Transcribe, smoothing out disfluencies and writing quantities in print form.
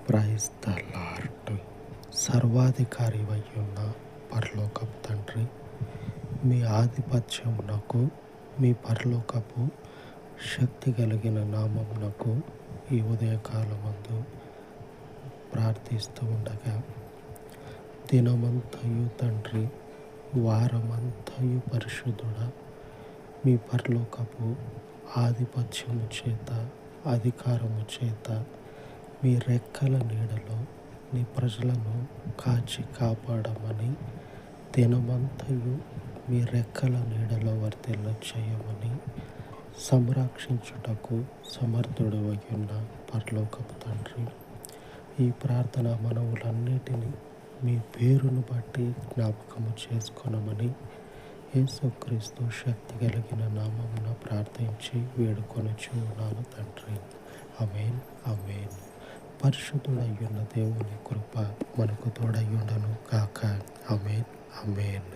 Praise the lord. సర్వాధికారి అయ్యున్న పరలోకపు తండ్రి, మీ ఆధిపత్యమునకు, మీ పరలోకపు శక్తి కలిగిన నామమునకు ఈ ఉదయకాలమందు ప్రార్థిస్తూ ఉండగా, దినమంతయు తండ్రి, వారమంతయు పరిశుద్ధుడా, మీ పరలోకపు ఆధిపత్యము చేత, అధికారము చేత మీ రెక్కల నీడలో నీ ప్రజలను కాచి కాపాడమని, దినమంతయు మీ రెక్కల నీడలో వర్తిల్ల చేయమని, సంరక్షించుటకు సమర్థుడు అయ్యున్న పరలోకపు తండ్రి, ఈ ప్రార్థన మనవులన్నిటినీ మీ పేరును బట్టి జ్ఞాపకము చేసుకొనమని యేసుక్రీస్తు శక్తి కలిగిన నామమున ప్రార్థించి వేడుకొనుచు ఉన్నాను తండ్రి. ఆమేన్, ఆమేన్. పరిశుద్ధుడయ్యున్న దేవుని కృప మనకు తోడయ్యుండును గాక. ఆమేన్, ఆమేన్.